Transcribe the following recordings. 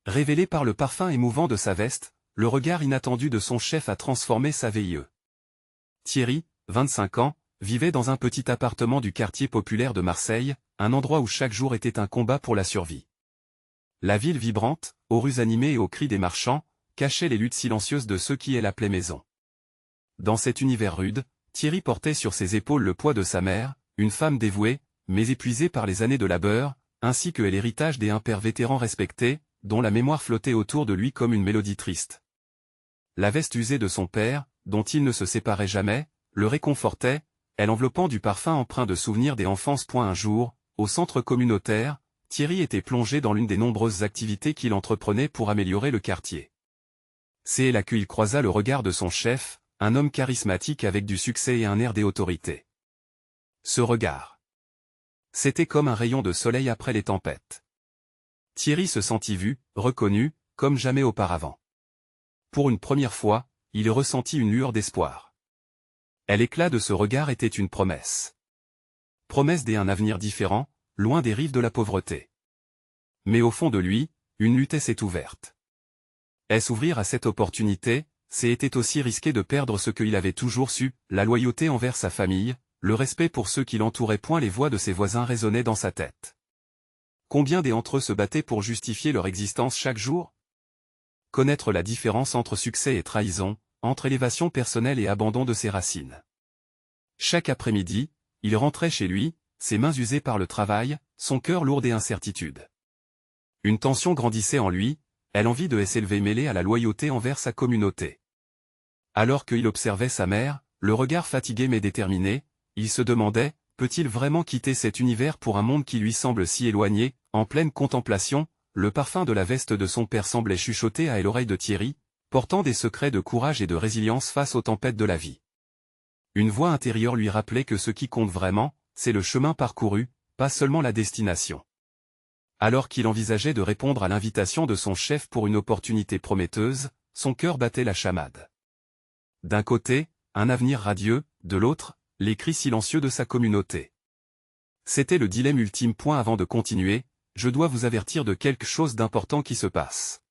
Révélé par le parfum émouvant de sa veste, le regard inattendu de son chef a transformé sa VIE. Thierry, 25 ans, vivait dans un petit appartement du quartier populaire de Marseille, un endroit où chaque jour était un combat pour la survie. La ville vibrante, aux rues animées et aux cris des marchands, cachait les luttes silencieuses de ceux qui l'appelaient maison. Dans cet univers rude, Thierry portait sur ses épaules le poids de sa mère, une femme dévouée, mais épuisée par les années de labeur, ainsi que l'héritage des pères vétérans respectés, dont la mémoire flottait autour de lui comme une mélodie triste. La veste usée de son père, dont il ne se séparait jamais, le réconfortait, elle enveloppant du parfum empreint de souvenirs des enfances. Un jour, au centre communautaire, Thierry était plongé dans l'une des nombreuses activités qu'il entreprenait pour améliorer le quartier. C'est là qu'il croisa le regard de son chef, un homme charismatique avec du succès et un air d'autorité. Ce regard. C'était comme un rayon de soleil après les tempêtes. Thierry se sentit vu, reconnu, comme jamais auparavant. Pour une première fois, il ressentit une lueur d'espoir. L'éclat de ce regard était une promesse. Promesse d'un avenir différent, loin des rives de la pauvreté. Mais au fond de lui, une lutte s'est ouverte. S'ouvrir à cette opportunité, c'était aussi risquer de perdre ce qu'il avait toujours su, la loyauté envers sa famille, le respect pour ceux qui l'entouraient. Les voix de ses voisins résonnaient dans sa tête. Combien d'entre eux se battaient pour justifier leur existence chaque jour? Connaître la différence entre succès et trahison, entre élévation personnelle et abandon de ses racines. Chaque après-midi, il rentrait chez lui, ses mains usées par le travail, son cœur lourd d'incertitude. Une tension grandissait en lui, l'envie de s'élever mêlée à la loyauté envers sa communauté. Alors qu'il observait sa mère, le regard fatigué mais déterminé, il se demandait, peut-il vraiment quitter cet univers pour un monde qui lui semble si éloigné? En pleine contemplation, le parfum de la veste de son père semblait chuchoter à l'oreille de Thierry, portant des secrets de courage et de résilience face aux tempêtes de la vie. Une voix intérieure lui rappelait que ce qui compte vraiment, c'est le chemin parcouru, pas seulement la destination. Alors qu'il envisageait de répondre à l'invitation de son chef pour une opportunité prometteuse, son cœur battait la chamade. D'un côté, un avenir radieux, de l'autre, les cris silencieux de sa communauté. C'était le dilemme ultime. Avant de continuer, je dois vous avertir de quelque chose d'important qui se passe.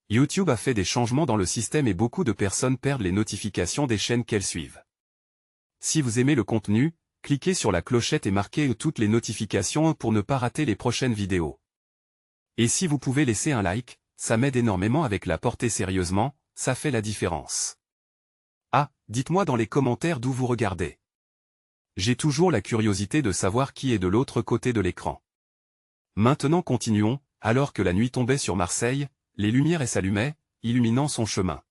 YouTube a fait des changements dans le système et beaucoup de personnes perdent les notifications des chaînes qu'elles suivent. Si vous aimez le contenu, cliquez sur la clochette et marquez toutes les notifications pour ne pas rater les prochaines vidéos. Et si vous pouvez laisser un like, ça m'aide énormément avec la portée sérieusement, ça fait la différence. Ah, dites-moi dans les commentaires d'où vous regardez. J'ai toujours la curiosité de savoir qui est de l'autre côté de l'écran. Maintenant continuons, alors que la nuit tombait sur Marseille, les lumières s'allumaient, illuminant son chemin.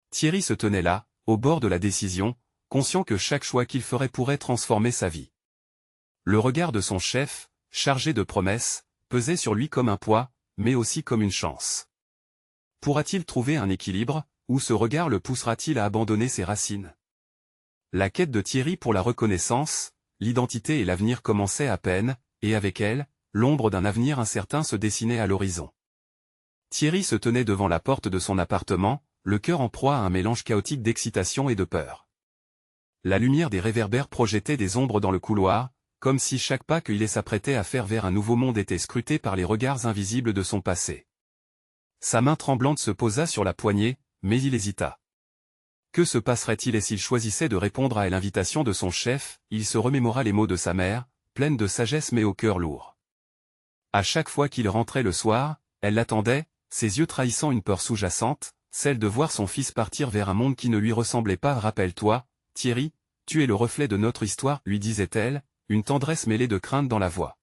Thierry se tenait là, au bord de la décision, conscient que chaque choix qu'il ferait pourrait transformer sa vie. Le regard de son chef, chargé de promesses, pesait sur lui comme un poids, mais aussi comme une chance. Pourra-t-il trouver un équilibre, ou ce regard le poussera-t-il à abandonner ses racines? La quête de Thierry pour la reconnaissance, l'identité et l'avenir commençaient à peine, et avec elle, l'ombre d'un avenir incertain se dessinait à l'horizon. Thierry se tenait devant la porte de son appartement, le cœur en proie à un mélange chaotique d'excitation et de peur. La lumière des réverbères projetait des ombres dans le couloir, comme si chaque pas qu'il s'apprêtait à faire vers un nouveau monde était scruté par les regards invisibles de son passé. Sa main tremblante se posa sur la poignée, mais il hésita. Que se passerait-il et s'il choisissait de répondre à l'invitation de son chef? Il se remémora les mots de sa mère, pleine de sagesse mais au cœur lourd. À chaque fois qu'il rentrait le soir, elle l'attendait, ses yeux trahissant une peur sous-jacente, celle de voir son fils partir vers un monde qui ne lui ressemblait pas. Rappelle-toi, Thierry, tu es le reflet de notre histoire, lui disait-elle, une tendresse mêlée de crainte dans la voix.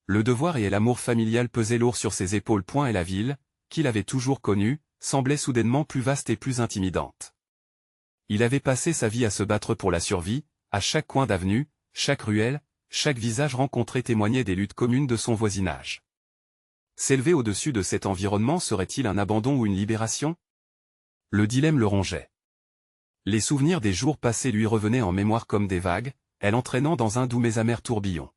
Le devoir et l'amour familial pesaient lourd sur ses épaules. Et la ville, qu'il avait toujours connue, semblait soudainement plus vaste et plus intimidante. Il avait passé sa vie à se battre pour la survie, à chaque coin d'avenue, chaque ruelle, chaque visage rencontré témoignait des luttes communes de son voisinage. S'élever au-dessus de cet environnement serait-il un abandon ou une libération? Le dilemme le rongeait. Les souvenirs des jours passés lui revenaient en mémoire comme des vagues, entraînant dans un doux mais amer tourbillon.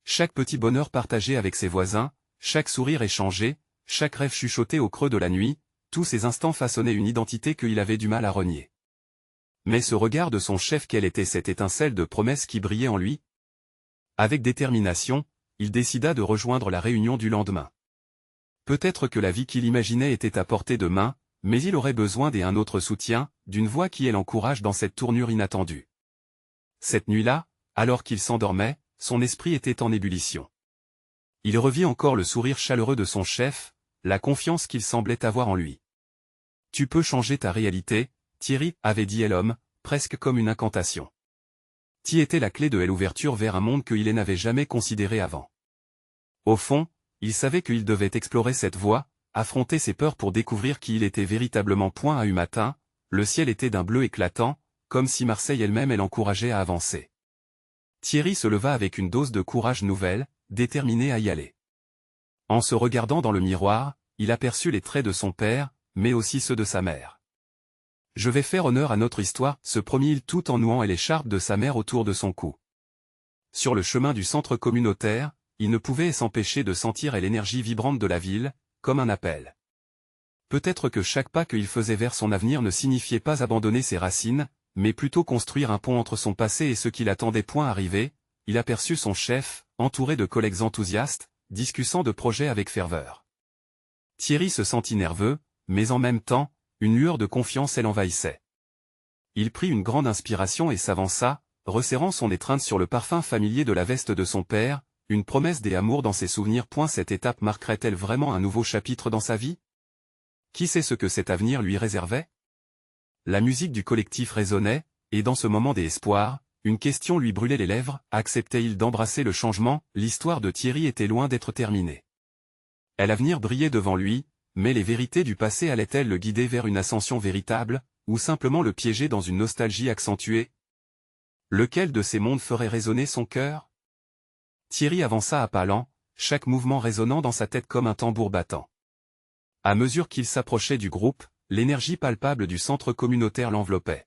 Chaque petit bonheur partagé avec ses voisins, chaque sourire échangé, chaque rêve chuchoté au creux de la nuit, tous ces instants façonnaient une identité qu'il avait du mal à renier. Mais ce regard de son chef, quelle était cette étincelle de promesse qui brillait en lui? Avec détermination, il décida de rejoindre la réunion du lendemain. Peut-être que la vie qu'il imaginait était à portée de main, mais il aurait besoin d'un autre soutien, d'une voix qui l'encourage dans cette tournure inattendue. Cette nuit-là, alors qu'il s'endormait, son esprit était en ébullition. Il revit encore le sourire chaleureux de son chef, la confiance qu'il semblait avoir en lui. « Tu peux changer ta réalité, Thierry, » avait dit l'homme, presque comme une incantation. Qui était la clé de l'ouverture vers un monde qu'il n'avait jamais considéré avant. Au fond, il savait qu'il devait explorer cette voie, affronter ses peurs pour découvrir qui il était véritablement. À un matin, le ciel était d'un bleu éclatant, comme si Marseille elle-même l'encourageait à avancer. Thierry se leva avec une dose de courage nouvelle, déterminé à y aller. En se regardant dans le miroir, il aperçut les traits de son père, mais aussi ceux de sa mère. « Je vais faire honneur à notre histoire », se promit-il tout en nouant l'écharpe de sa mère autour de son cou. Sur le chemin du centre communautaire, il ne pouvait s'empêcher de sentir l'énergie vibrante de la ville, comme un appel. Peut-être que chaque pas qu'il faisait vers son avenir ne signifiait pas abandonner ses racines, mais plutôt construire un pont entre son passé et ce qui l'attendait. Arrivé, il aperçut son chef, entouré de collègues enthousiastes, discutant de projets avec ferveur. Thierry se sentit nerveux, mais en même temps, une lueur de confiance l'envahissait. Il prit une grande inspiration et s'avança, resserrant son étreinte sur le parfum familier de la veste de son père, une promesse d'amour dans ses souvenirs. Cette étape marquerait-elle vraiment un nouveau chapitre dans sa vie? Qui sait ce que cet avenir lui réservait? La musique du collectif résonnait, et dans ce moment d'espoir, une question lui brûlait les lèvres, acceptait-il d'embrasser le changement? L'histoire de Thierry était loin d'être terminée. L'avenir brillait devant lui, mais les vérités du passé allaient-elles le guider vers une ascension véritable, ou simplement le piéger dans une nostalgie accentuée? Lequel de ces mondes ferait résonner son cœur? Thierry avança à pas lents, chaque mouvement résonnant dans sa tête comme un tambour battant. À mesure qu'il s'approchait du groupe, l'énergie palpable du centre communautaire l'enveloppait.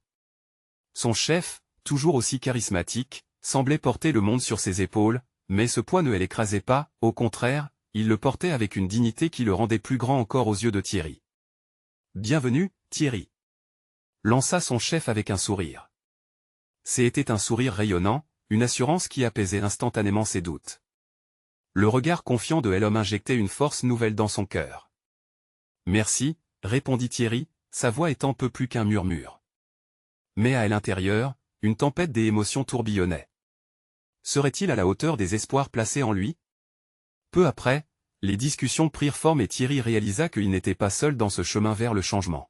Son chef, toujours aussi charismatique, semblait porter le monde sur ses épaules, mais ce poids ne l'écrasait pas, au contraire, il le portait avec une dignité qui le rendait plus grand encore aux yeux de Thierry. « Bienvenue, Thierry », lança son chef avec un sourire. C'était un sourire rayonnant, une assurance qui apaisait instantanément ses doutes. Le regard confiant de l'homme injectait une force nouvelle dans son cœur. « Merci », répondit Thierry, sa voix étant peu plus qu'un murmure. Mais à l'intérieur, une tempête d'émotions tourbillonnait. Serait-il à la hauteur des espoirs placés en lui? Peu après, les discussions prirent forme et Thierry réalisa qu'il n'était pas seul dans ce chemin vers le changement.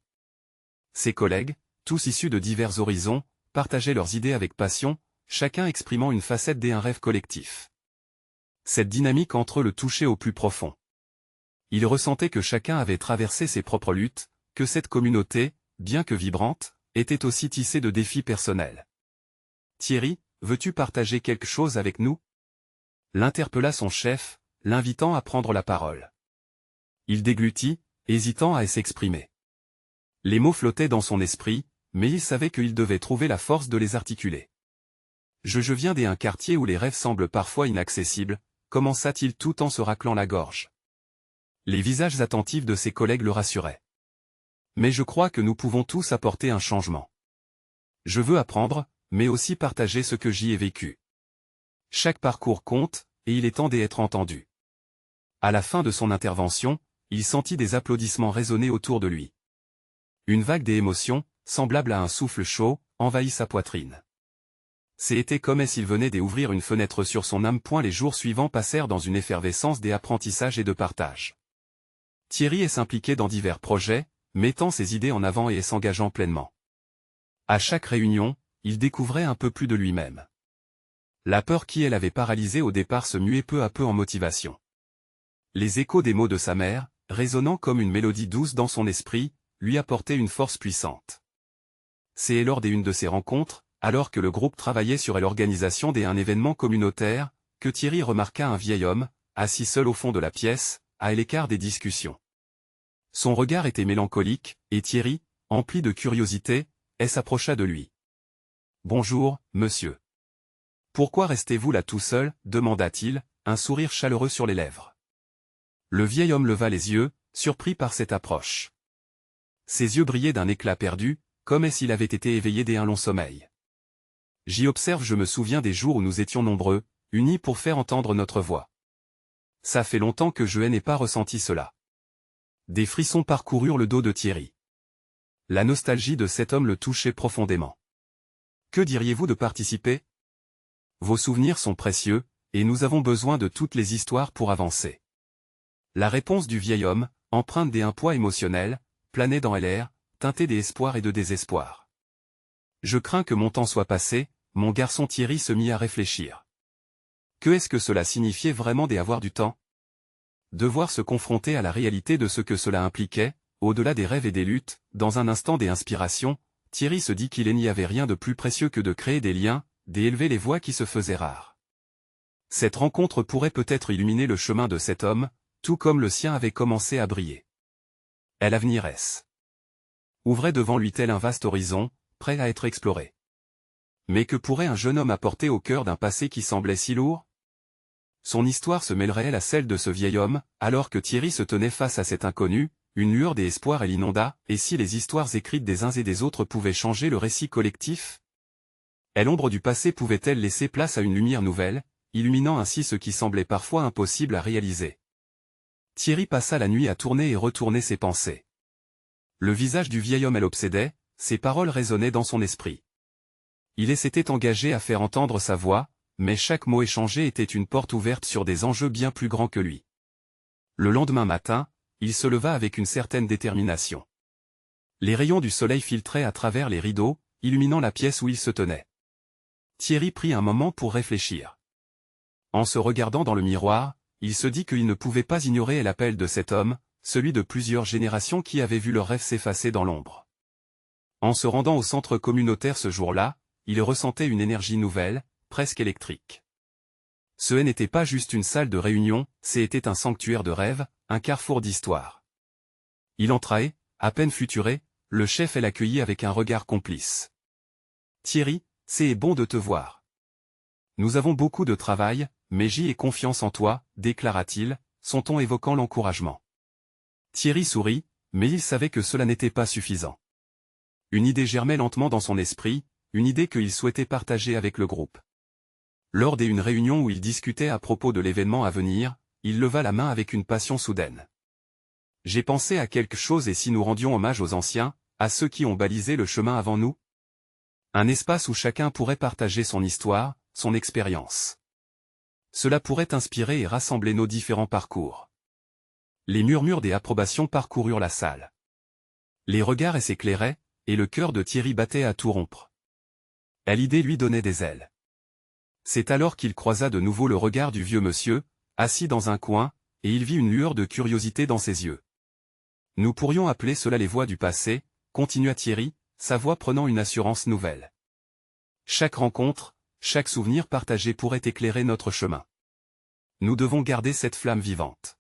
Ses collègues, tous issus de divers horizons, partageaient leurs idées avec passion, chacun exprimant une facette d'un rêve collectif. Cette dynamique entre eux le touchait au plus profond. Il ressentait que chacun avait traversé ses propres luttes, que cette communauté, bien que vibrante, était aussi tissée de défis personnels. « Thierry, veux-tu partager quelque chose avec nous ?» l'interpella son chef, l'invitant à prendre la parole. Il déglutit, hésitant à s'exprimer. Les mots flottaient dans son esprit, mais il savait qu'il devait trouver la force de les articuler. « Je viens d'un quartier où les rêves semblent parfois inaccessibles », commença-t-il tout en se raclant la gorge. Les visages attentifs de ses collègues le rassuraient. « Mais je crois que nous pouvons tous apporter un changement. Je veux apprendre, mais aussi partager ce que j'y ai vécu. Chaque parcours compte, et il est temps d'être entendu. » À la fin de son intervention, il sentit des applaudissements résonner autour de lui. Une vague d'émotions, semblable à un souffle chaud, envahit sa poitrine. C'était comme s'il venait d'ouvrir une fenêtre sur son âme. Les jours suivants passèrent dans une effervescence d'apprentissage et de partage. Thierry s'impliquait dans divers projets, mettant ses idées en avant et s'engageant pleinement. À chaque réunion, il découvrait un peu plus de lui-même. La peur qui l'avait paralysé au départ se muait peu à peu en motivation. Les échos des mots de sa mère, résonnant comme une mélodie douce dans son esprit, lui apportaient une force puissante. C'est lors d'une de ces rencontres, alors que le groupe travaillait sur l'organisation d'un événement communautaire, que Thierry remarqua un vieil homme, assis seul au fond de la pièce, à l'écart des discussions. Son regard était mélancolique, et Thierry, empli de curiosité, s'approcha de lui. « Bonjour, monsieur. Pourquoi restez-vous là tout seul ?» demanda-t-il, un sourire chaleureux sur les lèvres. Le vieil homme leva les yeux, surpris par cette approche. Ses yeux brillaient d'un éclat perdu, comme s'il avait été éveillé d'un long sommeil. « J'y observe, je me souviens des jours où nous étions nombreux, unis pour faire entendre notre voix. Ça fait longtemps que je n'ai pas ressenti cela. Des frissons parcoururent le dos de Thierry. La nostalgie de cet homme le touchait profondément. Que diriez-vous de participer? Vos souvenirs sont précieux, et nous avons besoin de toutes les histoires pour avancer. La réponse du vieil homme, empreinte d'un poids émotionnel, planait dans l'air, teintée d'espoir et de désespoir. Je crains que mon temps soit passé, mon garçon. Thierry se mit à réfléchir. Que est-ce que cela signifiait vraiment d'avoir du temps? Devoir se confronter à la réalité de ce que cela impliquait, au-delà des rêves et des luttes, dans un instant des inspirations, Thierry se dit qu'il n'y avait rien de plus précieux que de créer des liens, d'élever les voix qui se faisaient rares. Cette rencontre pourrait peut-être illuminer le chemin de cet homme, tout comme le sien avait commencé à briller. Et l'avenir est-ce? Ouvrait devant lui tel un vaste horizon, prêt à être exploré. Mais que pourrait un jeune homme apporter au cœur d'un passé qui semblait si lourd? Son histoire se mêlerait-elle à celle de ce vieil homme, alors que Thierry se tenait face à cet inconnu, une lueur d'espoir et l'inonda, et si les histoires écrites des uns et des autres pouvaient changer le récit collectif? Et l'ombre du passé pouvait-elle laisser place à une lumière nouvelle, illuminant ainsi ce qui semblait parfois impossible à réaliser? Thierry passa la nuit à tourner et retourner ses pensées. Le visage du vieil homme l'obsédait, ses paroles résonnaient dans son esprit. Il s'était engagé à faire entendre sa voix, mais chaque mot échangé était une porte ouverte sur des enjeux bien plus grands que lui. Le lendemain matin, il se leva avec une certaine détermination. Les rayons du soleil filtraient à travers les rideaux, illuminant la pièce où il se tenait. Thierry prit un moment pour réfléchir. En se regardant dans le miroir, il se dit qu'il ne pouvait pas ignorer l'appel de cet homme, celui de plusieurs générations qui avaient vu leurs rêves s'effacer dans l'ombre. En se rendant au centre communautaire ce jour-là, il ressentait une énergie nouvelle, presque électrique. Ce n'était pas juste une salle de réunion, c'était un sanctuaire de rêves, un carrefour d'histoire. Il entra et, à peine futuré, le chef l'accueillit avec un regard complice. « Thierry, c'est bon de te voir. Nous avons beaucoup de travail, mais j'y ai confiance en toi, déclara-t-il, son ton évoquant l'encouragement. Thierry sourit, mais il savait que cela n'était pas suffisant. Une idée germait lentement dans son esprit, une idée qu'il souhaitait partager avec le groupe. Lors d'une réunion où il discutait à propos de l'événement à venir, il leva la main avec une passion soudaine. « J'ai pensé à quelque chose, et si nous rendions hommage aux anciens, à ceux qui ont balisé le chemin avant nous? Un espace où chacun pourrait partager son histoire, son expérience. Cela pourrait inspirer et rassembler nos différents parcours. » Les murmures des approbations parcoururent la salle. Les regards s'éclairaient, et le cœur de Thierry battait à tout rompre. L'idée lui donnait des ailes. C'est alors qu'il croisa de nouveau le regard du vieux monsieur, assis dans un coin, et il vit une lueur de curiosité dans ses yeux. « Nous pourrions appeler cela les voix du passé », continua Thierry, sa voix prenant une assurance nouvelle. Chaque rencontre, chaque souvenir partagé pourrait éclairer notre chemin. Nous devons garder cette flamme vivante.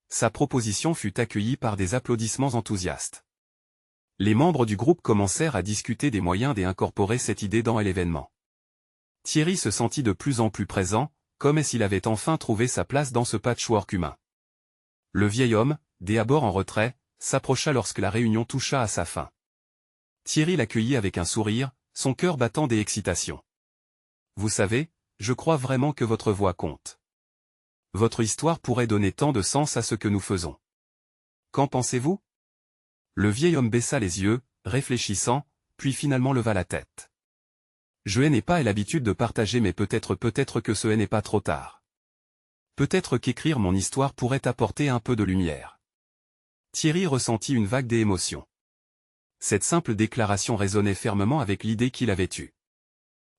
Sa proposition fut accueillie par des applaudissements enthousiastes. Les membres du groupe commencèrent à discuter des moyens d'incorporer cette idée dans l'événement. Thierry se sentit de plus en plus présent, comme s'il avait enfin trouvé sa place dans ce patchwork humain. Le vieil homme, d'abord en retrait, s'approcha lorsque la réunion toucha à sa fin. Thierry l'accueillit avec un sourire, son cœur battant d'excitation. « Vous savez, je crois vraiment que votre voix compte. Votre histoire pourrait donner tant de sens à ce que nous faisons. Qu'en pensez-vous » Le vieil homme baissa les yeux, réfléchissant, puis finalement leva la tête. « Je n'ai pas l'habitude de partager, mais peut-être que ce n'est pas trop tard. Peut-être qu'écrire mon histoire pourrait apporter un peu de lumière. » Thierry ressentit une vague d'émotion. Cette simple déclaration résonnait fermement avec l'idée qu'il avait eue.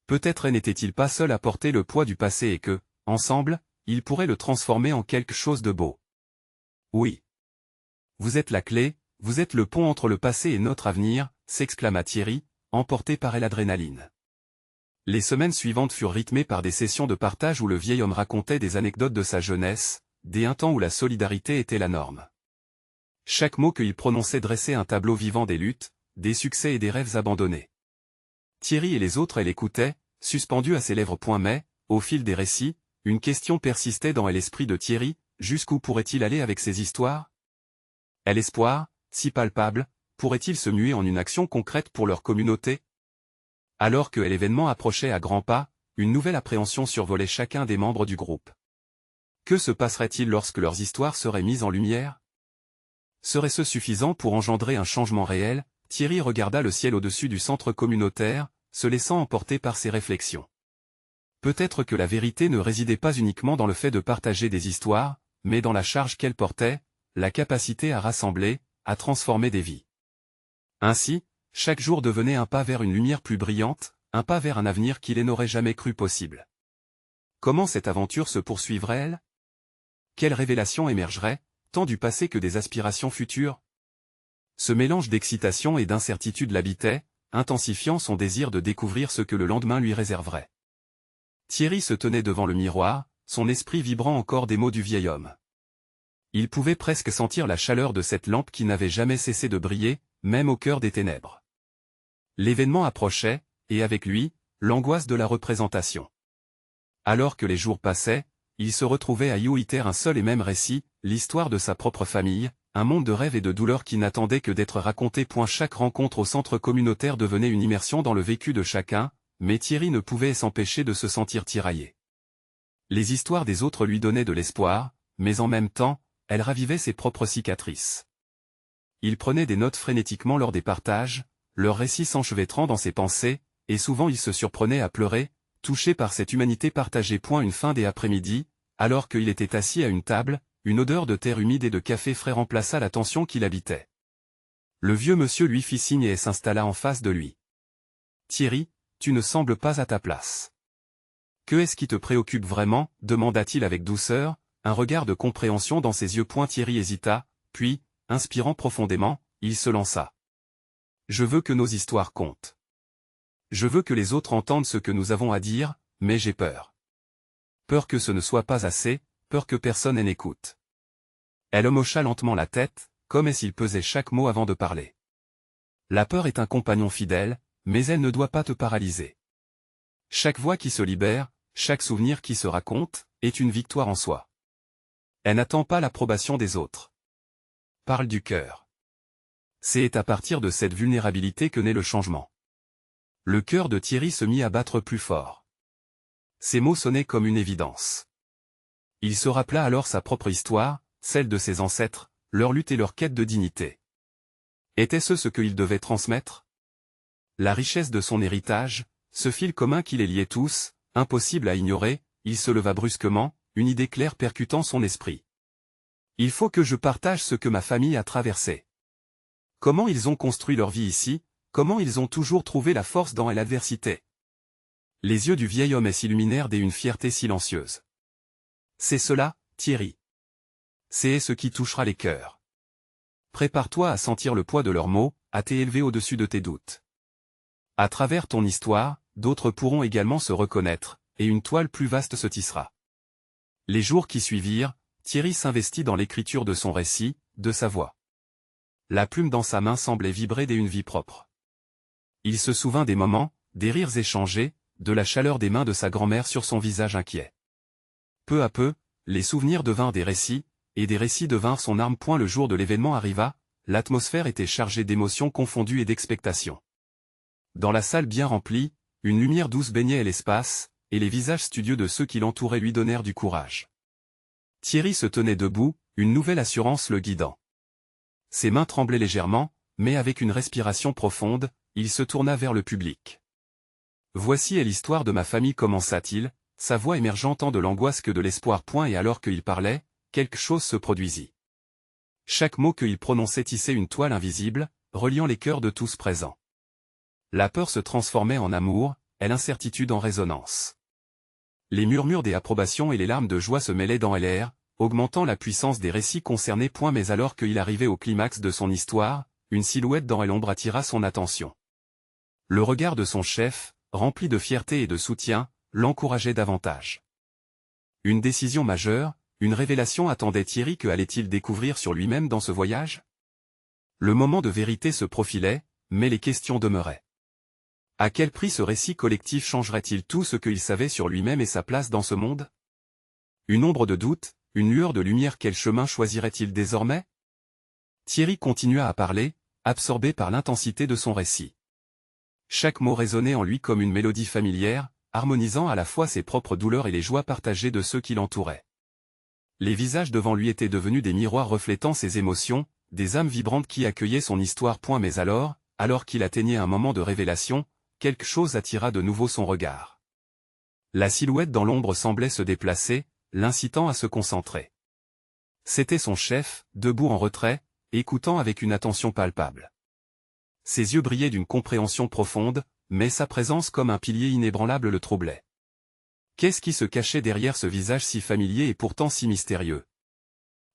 Peut-être n'était-il pas seul à porter le poids du passé et que, ensemble, il pourrait le transformer en quelque chose de beau. Oui. Vous êtes la clé, vous êtes le pont entre le passé et notre avenir, s'exclama Thierry, emporté par l'adrénaline. Les semaines suivantes furent rythmées par des sessions de partage où le vieil homme racontait des anecdotes de sa jeunesse, un temps où la solidarité était la norme. Chaque mot qu'il prononçait dressait un tableau vivant des luttes, des succès et des rêves abandonnés. Thierry et les autres l'écoutaient, suspendus à ses lèvres. Mais, au fil des récits, une question persistait dans l'esprit de Thierry, jusqu'où pourrait-il aller avec ces histoires? L'espoir, si palpable, pourrait-il se muer en une action concrète pour leur communauté? Alors que l'événement approchait à grands pas, une nouvelle appréhension survolait chacun des membres du groupe. Que se passerait-il lorsque leurs histoires seraient mises en lumière? Serait-ce suffisant pour engendrer un changement réel? Thierry regarda le ciel au-dessus du centre communautaire, se laissant emporter par ses réflexions. Peut-être que la vérité ne résidait pas uniquement dans le fait de partager des histoires, mais dans la charge qu'elle portait, la capacité à rassembler, à transformer des vies. Ainsi, chaque jour devenait un pas vers une lumière plus brillante, un pas vers un avenir qu'il n'aurait jamais cru possible. Comment cette aventure se poursuivrait-elle? Quelles révélations émergeraient, tant du passé que des aspirations futures? Ce mélange d'excitation et d'incertitude l'habitait, intensifiant son désir de découvrir ce que le lendemain lui réserverait. Thierry se tenait devant le miroir, son esprit vibrant encore des mots du vieil homme. Il pouvait presque sentir la chaleur de cette lampe qui n'avait jamais cessé de briller, même au cœur des ténèbres. L'événement approchait, et avec lui, l'angoisse de la représentation. Alors que les jours passaient, il se retrouvait à Youiter un seul et même récit, l'histoire de sa propre famille, un monde de rêves et de douleurs qui n'attendait que d'être raconté. Chaque rencontre au centre communautaire devenait une immersion dans le vécu de chacun, mais Thierry ne pouvait s'empêcher de se sentir tiraillé. Les histoires des autres lui donnaient de l'espoir, mais en même temps, elles ravivaient ses propres cicatrices. Il prenait des notes frénétiquement lors des partages, leurs récits s'enchevêtrant dans ses pensées, et souvent il se surprenait à pleurer, touché par cette humanité partagée. Une fin d'après-midi, alors qu'il était assis à une table, une odeur de terre humide et de café frais remplaça la tension qui l'habitait. Le vieux monsieur lui fit signe et s'installa en face de lui. « Thierry, tu ne sembles pas à ta place. »« Que est-ce qui te préoccupe vraiment ?» demanda-t-il avec douceur, un regard de compréhension dans ses yeux. Thierry hésita, puis, inspirant profondément, il se lança. « Je veux que nos histoires comptent. Je veux que les autres entendent ce que nous avons à dire, mais j'ai peur. Peur que ce ne soit pas assez, peur que personne n'écoute. » Elle hocha lentement la tête, comme s'il pesait chaque mot avant de parler. La peur est un compagnon fidèle, mais elle ne doit pas te paralyser. Chaque voix qui se libère, chaque souvenir qui se raconte, est une victoire en soi. Elle n'attend pas l'approbation des autres. Parle du cœur. C'est à partir de cette vulnérabilité que naît le changement. Le cœur de Thierry se mit à battre plus fort. Ces mots sonnaient comme une évidence. Il se rappela alors sa propre histoire, celle de ses ancêtres, leur lutte et leur quête de dignité. Était-ce ce qu'il devait transmettre? La richesse de son héritage, ce fil commun qui les liait tous, impossible à ignorer, il se leva brusquement, une idée claire percutant son esprit. Il faut que je partage ce que ma famille a traversé. Comment ils ont construit leur vie ici, comment ils ont toujours trouvé la force dans l'adversité. Les yeux du vieil homme s'illuminèrent d'une fierté silencieuse. C'est cela, Thierry. C'est ce qui touchera les cœurs. Prépare-toi à sentir le poids de leurs mots, à t'élever au-dessus de tes doutes. À travers ton histoire, d'autres pourront également se reconnaître, et une toile plus vaste se tissera. Les jours qui suivirent, Thierry s'investit dans l'écriture de son récit, de sa voix. La plume dans sa main semblait vibrer d'une vie propre. Il se souvint des moments, des rires échangés, de la chaleur des mains de sa grand-mère sur son visage inquiet. Peu à peu, les souvenirs devinrent des récits, et des récits devinrent son arme. Le jour de l'événement arriva, l'atmosphère était chargée d'émotions confondues et d'expectations. Dans la salle bien remplie, une lumière douce baignait l'espace, et les visages studieux de ceux qui l'entouraient lui donnèrent du courage. Thierry se tenait debout, une nouvelle assurance le guidant. Ses mains tremblaient légèrement, mais avec une respiration profonde, il se tourna vers le public. « Voici l'histoire de ma famille » commença-t-il, sa voix émergeant tant de l'angoisse que de l'espoir. Et alors qu'il parlait, quelque chose se produisit. Chaque mot qu'il prononçait tissait une toile invisible, reliant les cœurs de tous présents. La peur se transformait en amour, et l'incertitude en résonance. Les murmures des approbations et les larmes de joie se mêlaient dans l'air, augmentant la puissance des récits concernés. Mais alors qu'il arrivait au climax de son histoire, une silhouette dans l'ombre attira son attention. Le regard de son chef, rempli de fierté et de soutien, l'encourageait davantage. Une décision majeure, une révélation attendait Thierry. Que allait-il découvrir sur lui-même dans ce voyage? Le moment de vérité se profilait, mais les questions demeuraient. À quel prix ce récit collectif changerait-il tout ce qu'il savait sur lui-même et sa place dans ce monde? Une ombre de doute, une lueur de lumière. Quel chemin choisirait-il désormais? Thierry continua à parler, absorbé par l'intensité de son récit. Chaque mot résonnait en lui comme une mélodie familière, harmonisant à la fois ses propres douleurs et les joies partagées de ceux qui l'entouraient. Les visages devant lui étaient devenus des miroirs reflétant ses émotions, des âmes vibrantes qui accueillaient son histoire. Mais alors qu'il atteignait un moment de révélation, quelque chose attira de nouveau son regard. La silhouette dans l'ombre semblait se déplacer, l'incitant à se concentrer. C'était son chef, debout en retrait, écoutant avec une attention palpable. Ses yeux brillaient d'une compréhension profonde, mais sa présence comme un pilier inébranlable le troublait. Qu'est-ce qui se cachait derrière ce visage si familier et pourtant si mystérieux?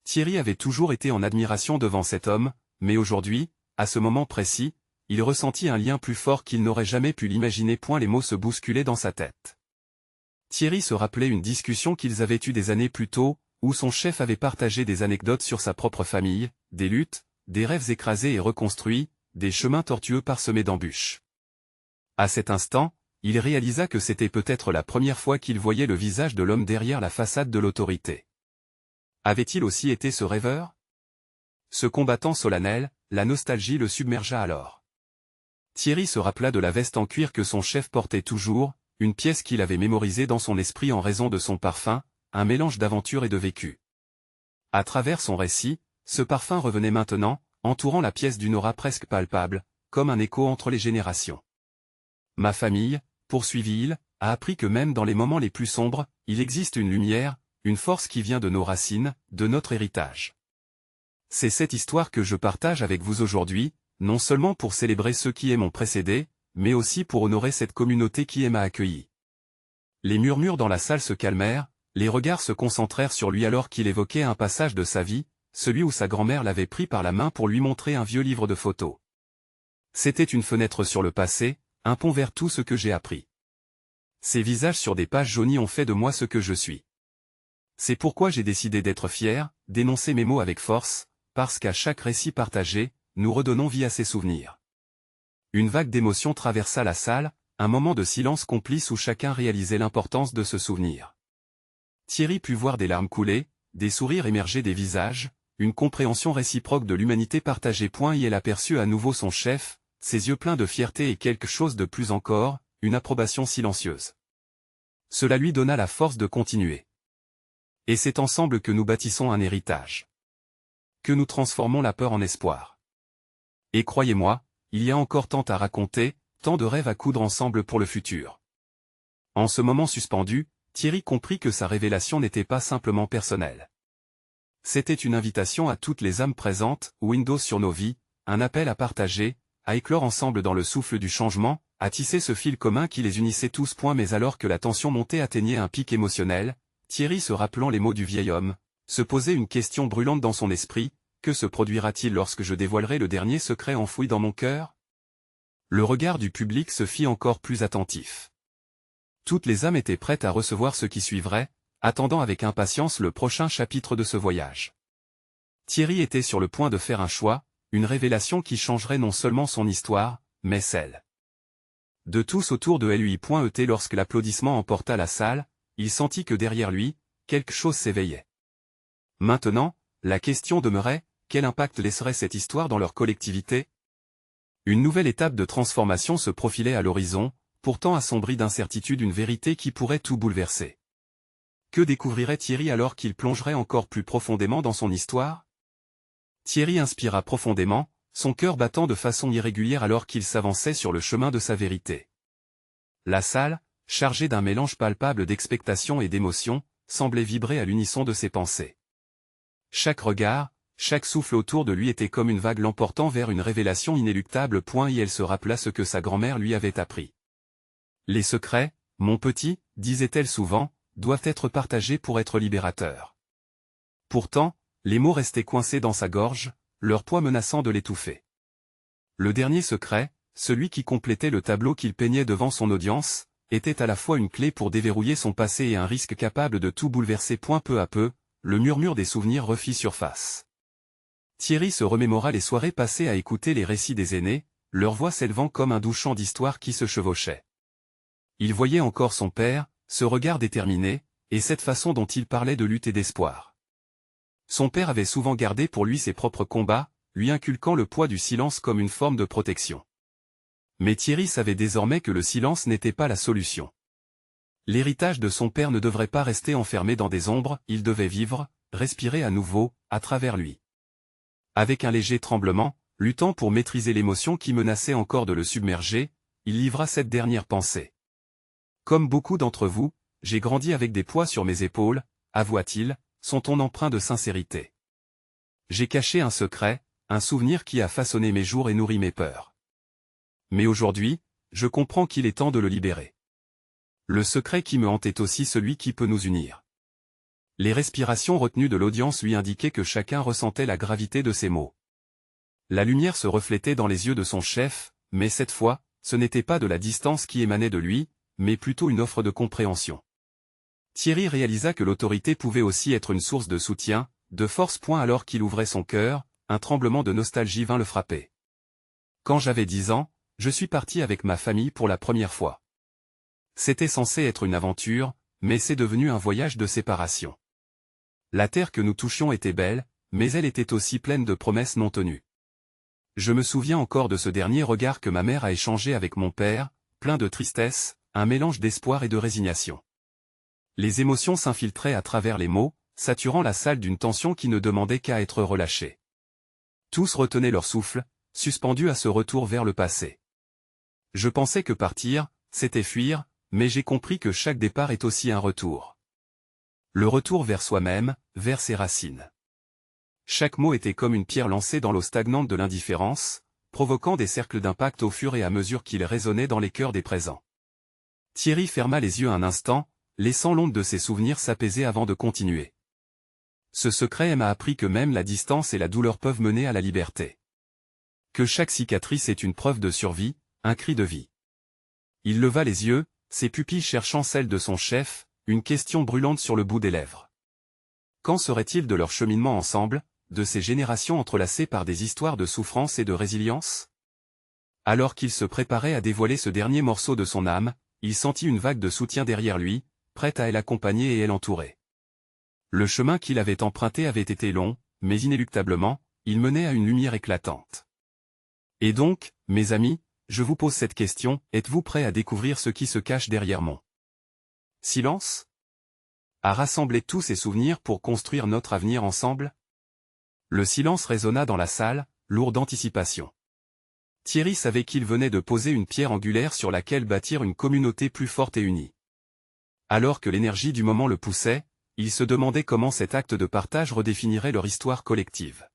Thierry avait toujours été en admiration devant cet homme, mais aujourd'hui, à ce moment précis, il ressentit un lien plus fort qu'il n'aurait jamais pu l'imaginer. Les mots se bousculaient dans sa tête. Thierry se rappelait une discussion qu'ils avaient eue des années plus tôt, où son chef avait partagé des anecdotes sur sa propre famille, des luttes, des rêves écrasés et reconstruits, des chemins tortueux parsemés d'embûches. À cet instant, il réalisa que c'était peut-être la première fois qu'il voyait le visage de l'homme derrière la façade de l'autorité. Avait-il aussi été ce rêveur? Ce combattant solennel, la nostalgie le submergea alors. Thierry se rappela de la veste en cuir que son chef portait toujours, une pièce qu'il avait mémorisée dans son esprit en raison de son parfum, un mélange d'aventure et de vécu. À travers son récit, ce parfum revenait maintenant, entourant la pièce d'une aura presque palpable, comme un écho entre les générations. Ma famille, poursuivit-il, a appris que même dans les moments les plus sombres, il existe une lumière, une force qui vient de nos racines, de notre héritage. C'est cette histoire que je partage avec vous aujourd'hui, non seulement pour célébrer ceux qui m'ont précédé, mais aussi pour honorer cette communauté qui m'a accueilli. Les murmures dans la salle se calmèrent, les regards se concentrèrent sur lui alors qu'il évoquait un passage de sa vie, celui où sa grand-mère l'avait pris par la main pour lui montrer un vieux livre de photos. C'était une fenêtre sur le passé, un pont vers tout ce que j'ai appris. Ces visages sur des pages jaunies ont fait de moi ce que je suis. C'est pourquoi j'ai décidé d'être fier, d'énoncer mes mots avec force, parce qu'à chaque récit partagé, nous redonnons vie à ces souvenirs. Une vague d'émotion traversa la salle, un moment de silence complice où chacun réalisait l'importance de ce souvenir. Thierry put voir des larmes couler, des sourires émerger des visages, une compréhension réciproque de l'humanité partagée. Et elle aperçut à nouveau son chef, ses yeux pleins de fierté et quelque chose de plus encore, une approbation silencieuse. Cela lui donna la force de continuer. Et c'est ensemble que nous bâtissons un héritage. Que nous transformons la peur en espoir. Et croyez-moi, il y a encore tant à raconter, tant de rêves à coudre ensemble pour le futur. En ce moment suspendu, Thierry comprit que sa révélation n'était pas simplement personnelle. C'était une invitation à toutes les âmes présentes, Windows sur nos vies, un appel à partager, à éclore ensemble dans le souffle du changement, à tisser ce fil commun qui les unissait tous. Mais alors que la tension montée atteignait un pic émotionnel, Thierry, se rappelant les mots du vieil homme, se posait une question brûlante dans son esprit: que se produira-t-il lorsque je dévoilerai le dernier secret enfoui dans mon cœur? Le regard du public se fit encore plus attentif. Toutes les âmes étaient prêtes à recevoir ce qui suivrait, attendant avec impatience le prochain chapitre de ce voyage. Thierry était sur le point de faire un choix, une révélation qui changerait non seulement son histoire, mais celle de tous autour de lui.et lorsque l'applaudissement emporta la salle, il sentit que derrière lui, quelque chose s'éveillait. Maintenant, la question demeurait: quel impact laisserait cette histoire dans leur collectivité? Une nouvelle étape de transformation se profilait à l'horizon, pourtant assombrie d'incertitude, une vérité qui pourrait tout bouleverser. Que découvrirait Thierry alors qu'il plongerait encore plus profondément dans son histoire? Thierry inspira profondément, son cœur battant de façon irrégulière alors qu'il s'avançait sur le chemin de sa vérité. La salle, chargée d'un mélange palpable d'expectation et d'émotion, semblait vibrer à l'unisson de ses pensées. Chaque regard, chaque souffle autour de lui était comme une vague l'emportant vers une révélation inéluctable. Et elle se rappela ce que sa grand-mère lui avait appris. Les secrets, mon petit, disait-elle souvent, doivent être partagés pour être libérateurs. Pourtant, les mots restaient coincés dans sa gorge, leur poids menaçant de l'étouffer. Le dernier secret, celui qui complétait le tableau qu'il peignait devant son audience, était à la fois une clé pour déverrouiller son passé et un risque capable de tout bouleverser. Peu à peu, le murmure des souvenirs refit surface. Thierry se remémora les soirées passées à écouter les récits des aînés, leur voix s'élevant comme un doux chant d'histoire qui se chevauchait. Il voyait encore son père, ce regard déterminé, et cette façon dont il parlait de lutte et d'espoir. Son père avait souvent gardé pour lui ses propres combats, lui inculquant le poids du silence comme une forme de protection. Mais Thierry savait désormais que le silence n'était pas la solution. L'héritage de son père ne devrait pas rester enfermé dans des ombres, il devait vivre, respirer à nouveau, à travers lui. Avec un léger tremblement, luttant pour maîtriser l'émotion qui menaçait encore de le submerger, il livra cette dernière pensée. Comme beaucoup d'entre vous, j'ai grandi avec des poids sur mes épaules, avoua-t-il, son ton empreint de sincérité. J'ai caché un secret, un souvenir qui a façonné mes jours et nourri mes peurs. Mais aujourd'hui, je comprends qu'il est temps de le libérer. Le secret qui me hante est aussi celui qui peut nous unir. Les respirations retenues de l'audience lui indiquaient que chacun ressentait la gravité de ses mots. La lumière se reflétait dans les yeux de son chef, mais cette fois, ce n'était pas de la distance qui émanait de lui, mais plutôt une offre de compréhension. Thierry réalisa que l'autorité pouvait aussi être une source de soutien, de force. Alors qu'il ouvrait son cœur, un tremblement de nostalgie vint le frapper. Quand j'avais 10 ans, je suis parti avec ma famille pour la première fois. C'était censé être une aventure, mais c'est devenu un voyage de séparation. La terre que nous touchions était belle, mais elle était aussi pleine de promesses non tenues. Je me souviens encore de ce dernier regard que ma mère a échangé avec mon père, plein de tristesse, un mélange d'espoir et de résignation. Les émotions s'infiltraient à travers les mots, saturant la salle d'une tension qui ne demandait qu'à être relâchée. Tous retenaient leur souffle, suspendus à ce retour vers le passé. Je pensais que partir, c'était fuir, mais j'ai compris que chaque départ est aussi un retour. Le retour vers soi-même, vers ses racines. Chaque mot était comme une pierre lancée dans l'eau stagnante de l'indifférence, provoquant des cercles d'impact au fur et à mesure qu'ils résonnaient dans les cœurs des présents. Thierry ferma les yeux un instant, laissant l'onde de ses souvenirs s'apaiser avant de continuer. Ce secret m'a appris que même la distance et la douleur peuvent mener à la liberté. Que chaque cicatrice est une preuve de survie, un cri de vie. Il leva les yeux, ses pupilles cherchant celles de son chef, une question brûlante sur le bout des lèvres. Qu'en serait-il de leur cheminement ensemble, de ces générations entrelacées par des histoires de souffrance et de résilience? Alors qu'il se préparait à dévoiler ce dernier morceau de son âme, il sentit une vague de soutien derrière lui, prête à l'accompagner et l'entourer. Le chemin qu'il avait emprunté avait été long, mais inéluctablement, il menait à une lumière éclatante. Et donc, mes amis, je vous pose cette question, êtes-vous prêts à découvrir ce qui se cache derrière mon silence? À rassembler tous ces souvenirs pour construire notre avenir ensemble? Le silence résonna dans la salle, lourd d'anticipation. Thierry savait qu'il venait de poser une pierre angulaire sur laquelle bâtir une communauté plus forte et unie. Alors que l'énergie du moment le poussait, il se demandait comment cet acte de partage redéfinirait leur histoire collective.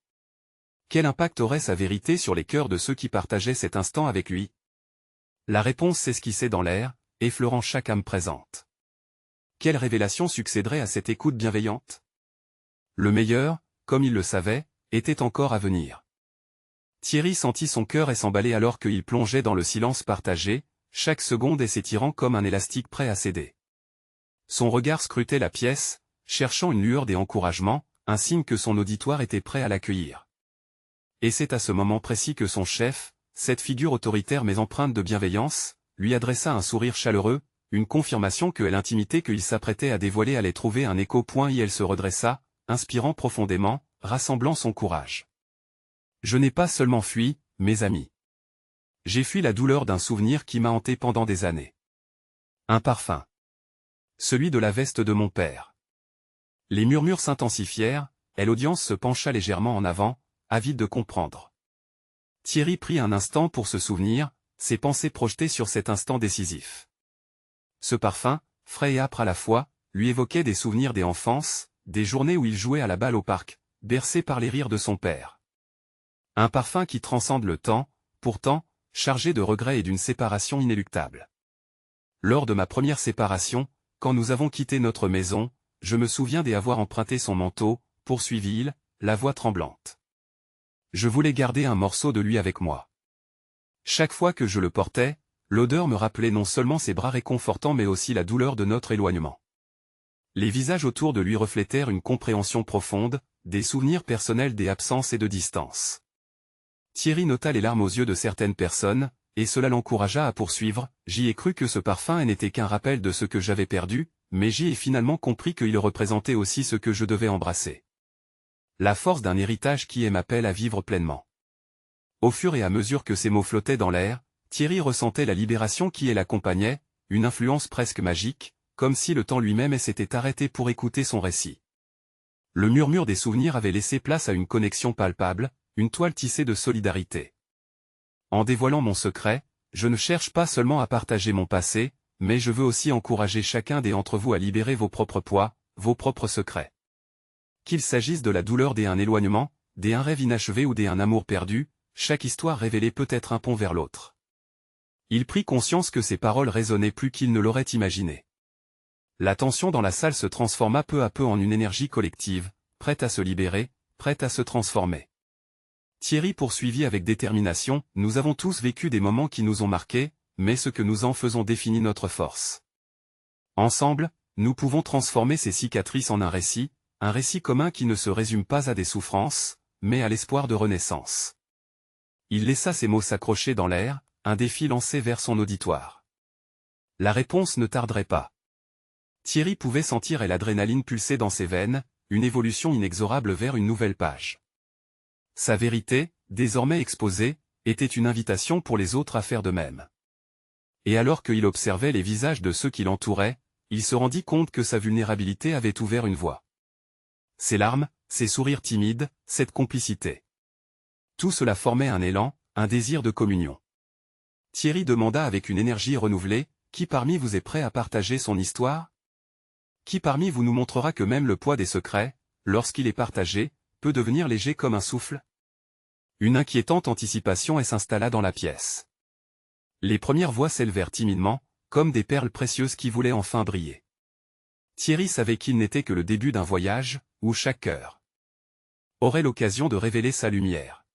Quel impact aurait sa vérité sur les cœurs de ceux qui partageaient cet instant avec lui? La réponse s'esquissait dans l'air, effleurant chaque âme présente. Quelle révélation succéderait à cette écoute bienveillante? Le meilleur, comme il le savait, était encore à venir. Thierry sentit son cœur s'emballer alors qu'il plongeait dans le silence partagé, chaque seconde s'étirant comme un élastique prêt à céder. Son regard scrutait la pièce, cherchant une lueur d'encouragement, un signe que son auditoire était prêt à l'accueillir. Et c'est à ce moment précis que son chef, cette figure autoritaire mais empreinte de bienveillance, lui adressa un sourire chaleureux, une confirmation que l'intimité qu'il s'apprêtait à dévoiler allait trouver un écho. Et elle se redressa, inspirant profondément, rassemblant son courage. Je n'ai pas seulement fui, mes amis. J'ai fui la douleur d'un souvenir qui m'a hanté pendant des années. Un parfum. Celui de la veste de mon père. Les murmures s'intensifièrent, et l'audience se pencha légèrement en avant, avide de comprendre. Thierry prit un instant pour se souvenir, ses pensées projetées sur cet instant décisif. Ce parfum, frais et âpre à la fois, lui évoquait des souvenirs d'enfance, des journées où il jouait à la balle au parc, bercé par les rires de son père. Un parfum qui transcende le temps, pourtant, chargé de regrets et d'une séparation inéluctable. Lors de ma première séparation, quand nous avons quitté notre maison, je me souviens d'avoir emprunté son manteau, poursuivit-il, la voix tremblante. Je voulais garder un morceau de lui avec moi. Chaque fois que je le portais, l'odeur me rappelait non seulement ses bras réconfortants mais aussi la douleur de notre éloignement. Les visages autour de lui reflétèrent une compréhension profonde, des souvenirs personnels des absences et de distance. Thierry nota les larmes aux yeux de certaines personnes, et cela l'encouragea à poursuivre. J'y ai cru que ce parfum n'était qu'un rappel de ce que j'avais perdu, mais j'y ai finalement compris qu'il représentait aussi ce que je devais embrasser. La force d'un héritage qui m'appelle à vivre pleinement. Au fur et à mesure que ces mots flottaient dans l'air, Thierry ressentait la libération qui l'accompagnait, une influence presque magique, comme si le temps lui-même s'était arrêté pour écouter son récit. Le murmure des souvenirs avait laissé place à une connexion palpable, une toile tissée de solidarité. En dévoilant mon secret, je ne cherche pas seulement à partager mon passé, mais je veux aussi encourager chacun d'entre vous à libérer vos propres poids, vos propres secrets. Qu'il s'agisse de la douleur d'un éloignement, d'un rêve inachevé ou d'un amour perdu, chaque histoire révélée peut être un pont vers l'autre. Il prit conscience que ses paroles résonnaient plus qu'il ne l'aurait imaginé. La tension dans la salle se transforma peu à peu en une énergie collective, prête à se libérer, prête à se transformer. Thierry poursuivit avec détermination, « Nous avons tous vécu des moments qui nous ont marqués, mais ce que nous en faisons définit notre force. Ensemble, nous pouvons transformer ces cicatrices en un récit commun qui ne se résume pas à des souffrances, mais à l'espoir de renaissance. » Il laissa ces mots s'accrocher dans l'air, un défi lancé vers son auditoire. La réponse ne tarderait pas. Thierry pouvait sentir l'adrénaline pulser dans ses veines, une évolution inexorable vers une nouvelle page. Sa vérité, désormais exposée, était une invitation pour les autres à faire de même. Et alors qu'il observait les visages de ceux qui l'entouraient, il se rendit compte que sa vulnérabilité avait ouvert une voie. Ses larmes, ses sourires timides, cette complicité. Tout cela formait un élan, un désir de communion. Thierry demanda avec une énergie renouvelée, « Qui parmi vous est prêt à partager son histoire ? Qui parmi vous nous montrera que même le poids des secrets, lorsqu'il est partagé, peut devenir léger comme un souffle ?» Une inquiétante anticipation s'installa dans la pièce. Les premières voix s'élevèrent timidement, comme des perles précieuses qui voulaient enfin briller. Thierry savait qu'il n'était que le début d'un voyage, où chaque cœur aurait l'occasion de révéler sa lumière.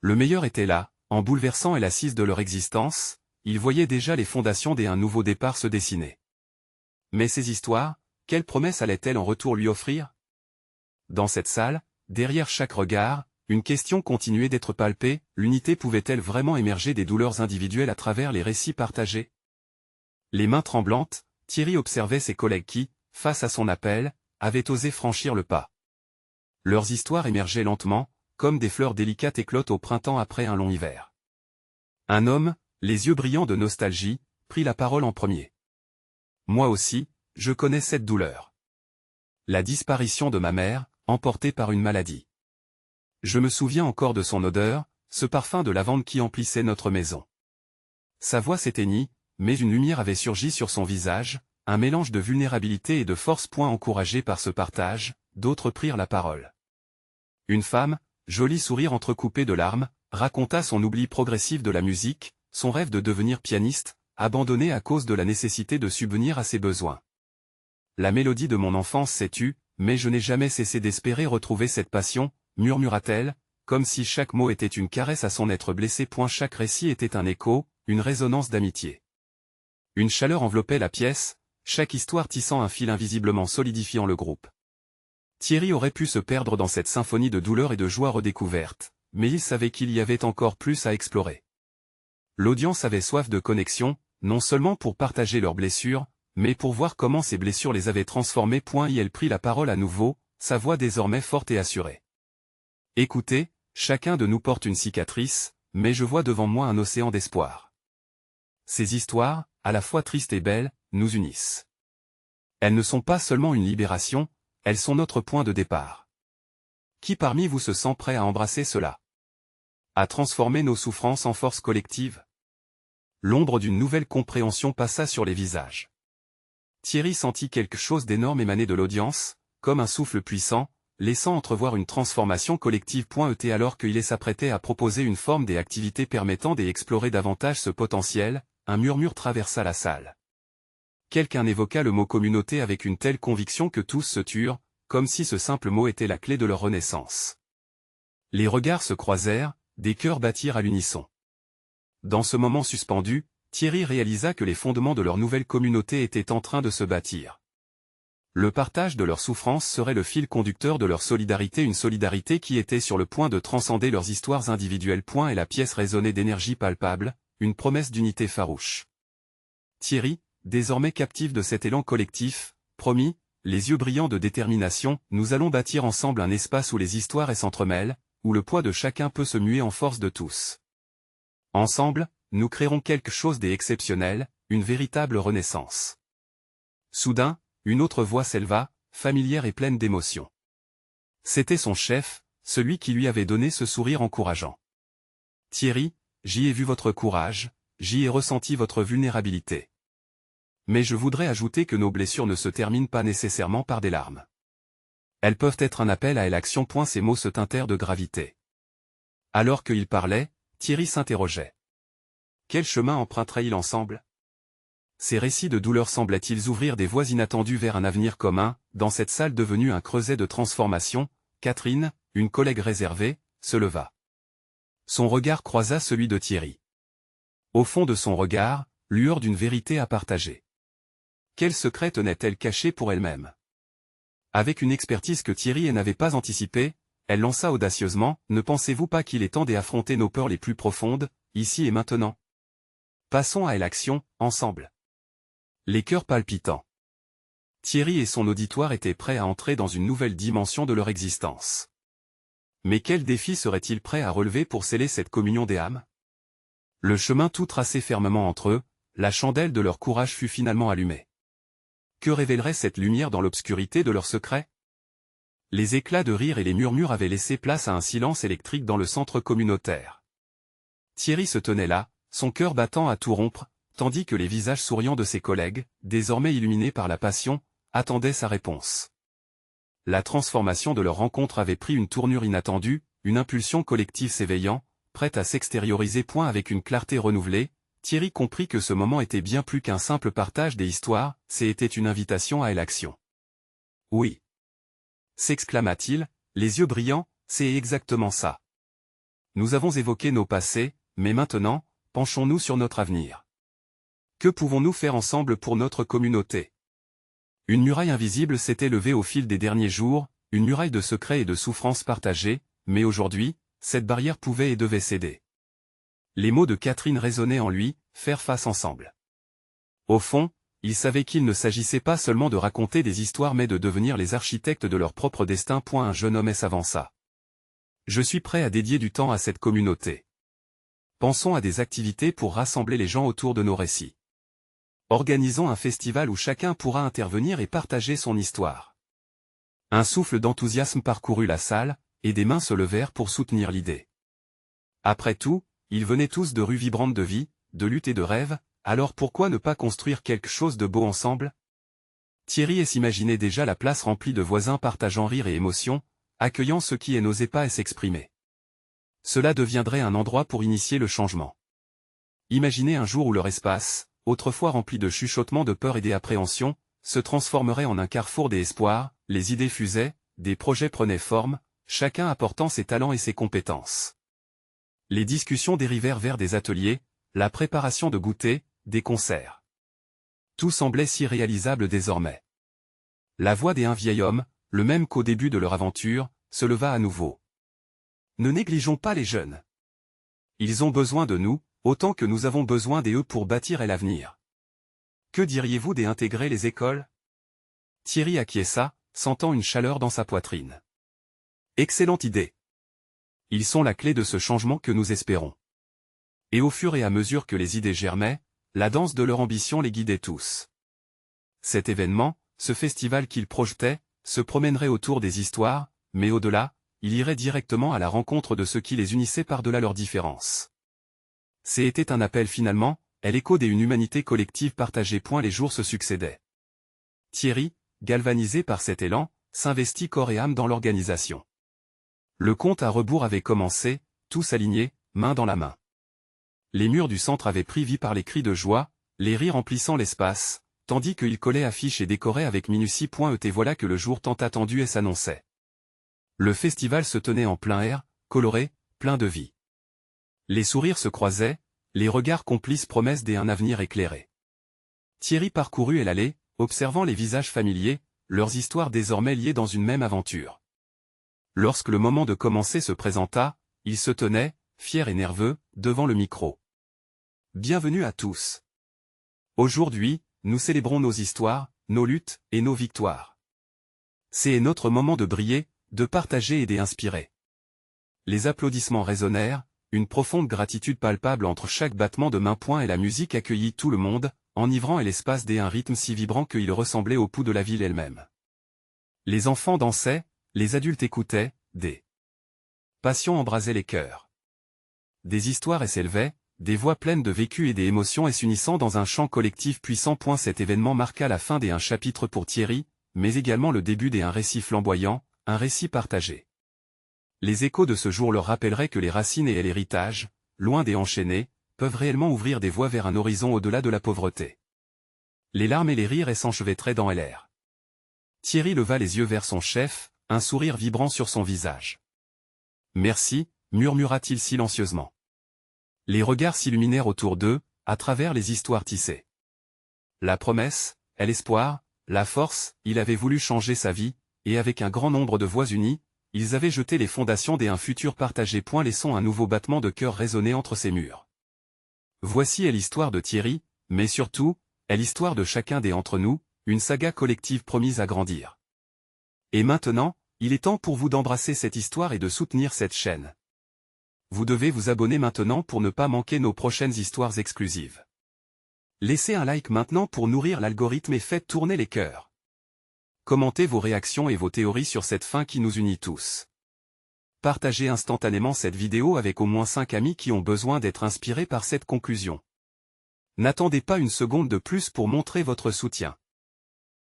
Le meilleur était là, en bouleversant l'assise de leur existence, il voyait déjà les fondations d'un nouveau départ se dessiner. Mais ces histoires, quelles promesses allaient-elles en retour lui offrir? Dans cette salle, derrière chaque regard, une question continuait d'être palpée, l'unité pouvait-elle vraiment émerger des douleurs individuelles à travers les récits partagés? Les mains tremblantes, Thierry observait ses collègues qui, face à son appel, avaient osé franchir le pas. Leurs histoires émergeaient lentement, comme des fleurs délicates éclotes au printemps après un long hiver. Un homme, les yeux brillants de nostalgie, prit la parole en premier. « Moi aussi, je connais cette douleur. La disparition de ma mère, emportée par une maladie. Je me souviens encore de son odeur, ce parfum de lavande qui emplissait notre maison. » Sa voix s'éteignit, mais une lumière avait surgi sur son visage, un mélange de vulnérabilité et de force. Encouragés par ce partage, d'autres prirent la parole. Une femme, joli sourire entrecoupé de larmes, raconta son oubli progressif de la musique, son rêve de devenir pianiste, abandonné à cause de la nécessité de subvenir à ses besoins. La mélodie de mon enfance s'est tue, mais je n'ai jamais cessé d'espérer retrouver cette passion, murmura-t-elle, comme si chaque mot était une caresse à son être blessé. Chaque récit était un écho, une résonance d'amitié. Une chaleur enveloppait la pièce, chaque histoire tissant un fil invisiblement solidifiant le groupe. Thierry aurait pu se perdre dans cette symphonie de douleur et de joie redécouverte, mais il savait qu'il y avait encore plus à explorer. L'audience avait soif de connexion, non seulement pour partager leurs blessures, mais pour voir comment ces blessures les avaient transformées. Elle prit la parole à nouveau, sa voix désormais forte et assurée. « Écoutez, chacun de nous porte une cicatrice, mais je vois devant moi un océan d'espoir. Ces histoires, à la fois tristes et belles, nous unissent. Elles ne sont pas seulement une libération, elles sont notre point de départ. Qui parmi vous se sent prêt à embrasser cela? À transformer nos souffrances en force collective? » L'ombre d'une nouvelle compréhension passa sur les visages. Thierry sentit quelque chose d'énorme émaner de l'audience, comme un souffle puissant, laissant entrevoir une transformation collective. Alors qu'il s'apprêtait à proposer une forme des activités permettant d'explorer davantage ce potentiel, un murmure traversa la salle. Quelqu'un évoqua le mot communauté avec une telle conviction que tous se turent, comme si ce simple mot était la clé de leur renaissance. Les regards se croisèrent, des cœurs battirent à l'unisson. Dans ce moment suspendu, Thierry réalisa que les fondements de leur nouvelle communauté étaient en train de se bâtir. Le partage de leurs souffrances serait le fil conducteur de leur solidarité, une solidarité qui était sur le point de transcender leurs histoires individuelles. Et la pièce résonnait d'énergie palpable, une promesse d'unité farouche. Thierry, désormais captif de cet élan collectif, promit, les yeux brillants de détermination, « Nous allons bâtir ensemble un espace où les histoires s'entremêlent, où le poids de chacun peut se muer en force de tous. Ensemble, nous créerons quelque chose d'exceptionnel, une véritable renaissance. » Soudain, une autre voix s'éleva, familière et pleine d'émotion. C'était son chef, celui qui lui avait donné ce sourire encourageant. Thierry, j'y ai vu votre courage, j'y ai ressenti votre vulnérabilité. Mais je voudrais ajouter que nos blessures ne se terminent pas nécessairement par des larmes. Elles peuvent être un appel à l'action. Ces mots se teintèrent de gravité. Alors qu'il parlait, Thierry s'interrogeait. Quel chemin emprunterait-il ensemble? Ces récits de douleur semblaient-ils ouvrir des voies inattendues vers un avenir commun? Dans cette salle devenue un creuset de transformation, Catherine, une collègue réservée, se leva. Son regard croisa celui de Thierry. Au fond de son regard, lueur d'une vérité à partager. Quel secret tenait-elle caché pour elle-même? Avec une expertise que Thierry n'avait pas anticipée, elle lança audacieusement, « Ne pensez-vous pas qu'il est temps d'affronter nos peurs les plus profondes, ici et maintenant? Passons à l'action, ensemble. » Les cœurs palpitants. Thierry et son auditoire étaient prêts à entrer dans une nouvelle dimension de leur existence. Mais quel défi seraient-ils prêts à relever pour sceller cette communion des âmes? Le chemin tout tracé fermement entre eux, la chandelle de leur courage fut finalement allumée. Que révélerait cette lumière dans l'obscurité de leur secret? Les éclats de rire et les murmures avaient laissé place à un silence électrique dans le centre communautaire. Thierry se tenait là, son cœur battant à tout rompre, tandis que les visages souriants de ses collègues, désormais illuminés par la passion, attendaient sa réponse. La transformation de leur rencontre avait pris une tournure inattendue, une impulsion collective s'éveillant, prête à s'extérioriser. Avec une clarté renouvelée, Thierry comprit que ce moment était bien plus qu'un simple partage des histoires, c'était une invitation à l'action. Oui, s'exclama-t-il, les yeux brillants, c'est exactement ça. Nous avons évoqué nos passés, mais maintenant, penchons-nous sur notre avenir. Que pouvons-nous faire ensemble pour notre communauté? Une muraille invisible s'était levée au fil des derniers jours, une muraille de secrets et de souffrances partagées, mais aujourd'hui, cette barrière pouvait et devait céder. Les mots de Catherine résonnaient en lui, faire face ensemble. Au fond, il savait qu'il ne s'agissait pas seulement de raconter des histoires mais de devenir les architectes de leur propre destin. Un jeune homme s'avança. Je suis prêt à dédier du temps à cette communauté. Pensons à des activités pour rassembler les gens autour de nos récits. Organisons un festival où chacun pourra intervenir et partager son histoire. Un souffle d'enthousiasme parcourut la salle, et des mains se levèrent pour soutenir l'idée. Après tout, ils venaient tous de rues vibrantes de vie, de lutte et de rêves, alors pourquoi ne pas construire quelque chose de beau ensemble? Thierry s'imaginait déjà la place remplie de voisins partageant rire et émotion, accueillant ceux qui n'osaient pas s'exprimer. Cela deviendrait un endroit pour initier le changement. Imaginez un jour où leur espace, autrefois rempli de chuchotements de peur et d'appréhension, se transformerait en un carrefour des espoirs, les idées fusaient, des projets prenaient forme, chacun apportant ses talents et ses compétences. Les discussions dérivèrent vers des ateliers, la préparation de goûters, des concerts. Tout semblait si réalisable désormais. La voix d'un vieil homme, le même qu'au début de leur aventure, se leva à nouveau. Ne négligeons pas les jeunes. Ils ont besoin de nous, autant que nous avons besoin d'eux pour bâtir l'avenir. Que diriez-vous d'intégrer les écoles? Thierry acquiesça, sentant une chaleur dans sa poitrine. Excellente idée. Ils sont la clé de ce changement que nous espérons. Et au fur et à mesure que les idées germaient, la danse de leur ambition les guidait tous. Cet événement, ce festival qu'ils projetaient, se promènerait autour des histoires, mais au-delà, il irait directement à la rencontre de ceux qui les unissaient par-delà leurs différences. C'était un appel finalement, elle écho d'une humanité collective partagée. Les jours se succédaient. Thierry, galvanisé par cet élan, s'investit corps et âme dans l'organisation. Le compte à rebours avait commencé, tous alignés, main dans la main. Les murs du centre avaient pris vie par les cris de joie, les rires emplissant l'espace, tandis qu'ils collaient affiches et décoraient avec minutie. Et voilà que le jour tant attendu s'annonçait. Le festival se tenait en plein air, coloré, plein de vie. Les sourires se croisaient, les regards complices promesses d'un avenir éclairé. Thierry parcourut l'allée, observant les visages familiers, leurs histoires désormais liées dans une même aventure. Lorsque le moment de commencer se présenta, il se tenait, fier et nerveux, devant le micro. Bienvenue à tous. Aujourd'hui, nous célébrons nos histoires, nos luttes et nos victoires. C'est notre moment de briller, de partager et d'inspirer. Les applaudissements résonnèrent, une profonde gratitude palpable entre chaque battement de main. Et la musique accueillit tout le monde, enivrant l'espace d'un rythme si vibrant qu'il ressemblait au pouls de la ville elle-même. Les enfants dansaient, les adultes écoutaient, des passion embrasait les cœurs. Des histoires s'élevaient, des voix pleines de vécu et des émotions s'unissant dans un chant collectif puissant. Cet événement marqua la fin d'un chapitre pour Thierry, mais également le début d'un récit flamboyant, un récit partagé. Les échos de ce jour leur rappelleraient que les racines et l'héritage, loin des enchaînés, peuvent réellement ouvrir des voies vers un horizon au-delà de la pauvreté. Les larmes et les rires s'enchevêtraient dans l'air. Thierry leva les yeux vers son chef, un sourire vibrant sur son visage. « Merci », murmura-t-il silencieusement. Les regards s'illuminèrent autour d'eux, à travers les histoires tissées. La promesse, l'espoir, la force, il avait voulu changer sa vie, et avec un grand nombre de voix unies, ils avaient jeté les fondations d'un futur partagé. Laissant un nouveau battement de cœur résonner entre ces murs. Voici l'histoire de Thierry, mais surtout, l'histoire de chacun d'entre nous, une saga collective promise à grandir. Et maintenant, il est temps pour vous d'embrasser cette histoire et de soutenir cette chaîne. Vous devez vous abonner maintenant pour ne pas manquer nos prochaines histoires exclusives. Laissez un like maintenant pour nourrir l'algorithme et faites tourner les cœurs. Commentez vos réactions et vos théories sur cette fin qui nous unit tous. Partagez instantanément cette vidéo avec au moins 5 amis qui ont besoin d'être inspirés par cette conclusion. N'attendez pas une seconde de plus pour montrer votre soutien.